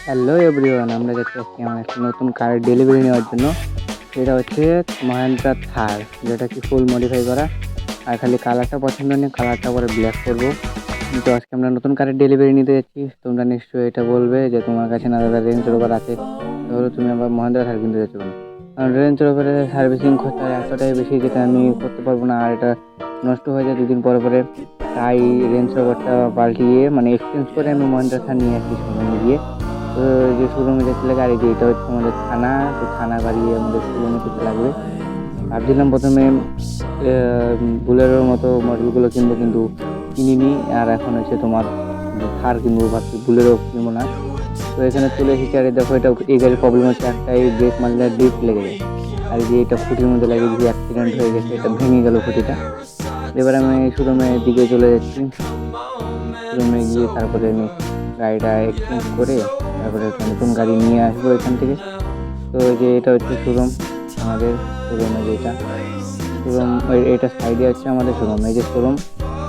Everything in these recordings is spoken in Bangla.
হ্যালো এভরিওয়ান, আমরা যাচ্ছি আজকে আমার একটা নতুন কারের ডেলিভারি নেওয়ার জন্য। সেটা হচ্ছে মহেন্দ্রা থার, যেটা কি ফুল মডিফাই করা। আর খালি কালারটা পছন্দ নেই, কালারটা পরে ব্ল্যাক করবো। তো আজকে আমরা নতুন কারের ডেলিভারি নিতে যাচ্ছি। তোমরা নিশ্চয়ই এটা বলবে যে তোমার কাছে না দাদা রেঞ্জ রোভার আছে, তাহলে তুমি আবার মহেন্দ্রা থার কিনতে যাচ্ছ কেন? কারণ রেঞ্জ রোভারের সার্ভিসিং খরচা এতটাই বেশি যেটা আমি করতে পারবো না, আর এটা নষ্ট হয়ে যায় দুদিন পরে পরে। তাই রেঞ্জ রোভারটা পাল্টিয়ে মানে এক্সচেঞ্জ করে আমি মহেন্দ্রা থার নিয়ে আসছি শোরুমে গিয়ে। তো যে শোরুমে যেতে গাড়ি যে এটা হচ্ছে আমাদের থানা, তো থানা গাড়ি আমাদের শোরুমে যেতে লাগবে। ভাবছিলাম প্রথমে বুলেরোর মতো মডেলগুলো কিনবো, কিন্তু কিনিনি। আর এখন হচ্ছে তোমার থার কিনবো, ভাবছি বুলেরো কিনবো না। তো এখানে চলে এসেছি, আর দেখো এটা এই গাড়ির প্রবলেম হচ্ছে একটাই, ব্রেক মারলে ডিপ লেগে যায়। আর যে এটা খুঁটির মধ্যে লাগে যে অ্যাক্সিডেন্ট হয়ে গেছে, এটা ভেঙে গেল খুঁটিটা। এবার আমি শোরুমের দিকে চলে যাচ্ছি। শোরুমে গিয়ে তারপরে আমি গাড়িটা এক্সচেঞ্জ করে তারপরে একটা নতুন গাড়ি নিয়ে আসবো এখান থেকে। তো যে এটা হচ্ছে শোরুম, আমাদের শোরুমে যেটা শোরুম, এটা সাইডে হচ্ছে আমাদের শোরুম, এই যে শোরুম।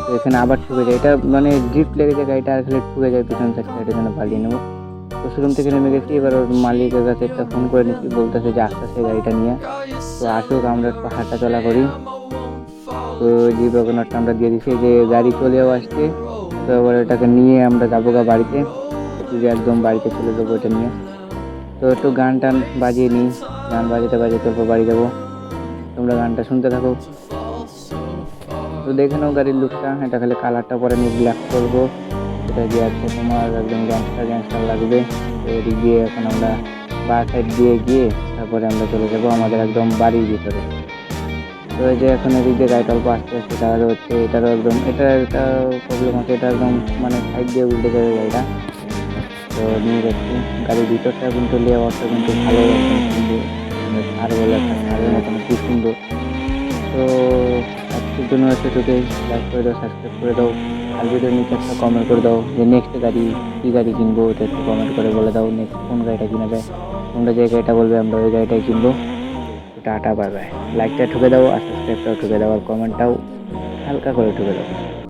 তো এখানে আবার ঠুকে যায়, এটা মানে ড্রিপ লেগে যায় গাড়িটা, আর খালি ঠুকে যায় পিছন সাইডটা, এটা যেন পাল্টিয়ে নেবো। তো শোরুম থেকে নেমে গেছি, এবার ওর মালিকের কাছে একটা ফোন করে নিচ্ছি, বলতেছে যে আসতেছে গাড়িটা নিয়ে। তো আসুক, আমরা একটু হাঁটা চলা করি। তো যে ডকুমেন্টটা আমরা দিয়ে দিচ্ছি, যে গাড়ি চলেও আসছে। তো এবার এটাকে নিয়ে আমরা যাবো গা বাড়িতে, যে একদম বাড়িতে চলে যাবো এটা নিয়ে। তো একটু গান টান বাজিয়ে নিই, গান বাজাতে বাজাতে তারপর বাড়ি যাবো। তোমরা গানটা শুনতে থাকো। তো দেখে নাও গাড়ির লুকটা, এটা খালি কালারটা পরে আমি ব্ল্যাক করবো। এটা দিয়ে আছে তোমার একদম গ্যাংস্টার গ্যাংস্টার লাগবে। তো এদিক দিয়ে এখন আমরা বার সাইড দিয়ে গিয়ে তারপরে আমরা চলে যাবো আমাদের একদম বাড়ির ভিতরে। তো এই যে এখন এদিক দিয়ে গাড়িটা অল্প আস্তে আস্তে চালাতে হচ্ছে, এটারও একদম এটা একটা প্রবলেম আছে, এটা একদম মানে সাইড দিয়ে উল্টে যাবে গাড়িটা। তো নিয়ে যাচ্ছি, গাড়ির ভিতরটা কিন্তু লেআউটটা কিন্তু ভালো, একদম সুন্দর, মানে সার বলে একটা সারের মতন কি সুন্দর। তো আজকের জন্য এতটুকুই। লাইক করে দাও, সাবস্ক্রাইব করে দাও, আর ভিডিওর নিচে একটা কমেন্ট করে দাও যে নেক্সট গাড়ি কী গাড়ি কিনবো, ওটা একটু কমেন্ট করে বলে দাও নেক্সট কোন গাড়িটা কিনা যায়। তোমরা যে গাড়িটা বলবে আমরা ওই গাড়িটাই কিনবো। Tata bye bye. লাইকটা ঠুকে দাও, আর সাবস্ক্রাইবটাও ঠুকে দাও, আর কমেন্টটাও হালকা করে ঠুকে দাও।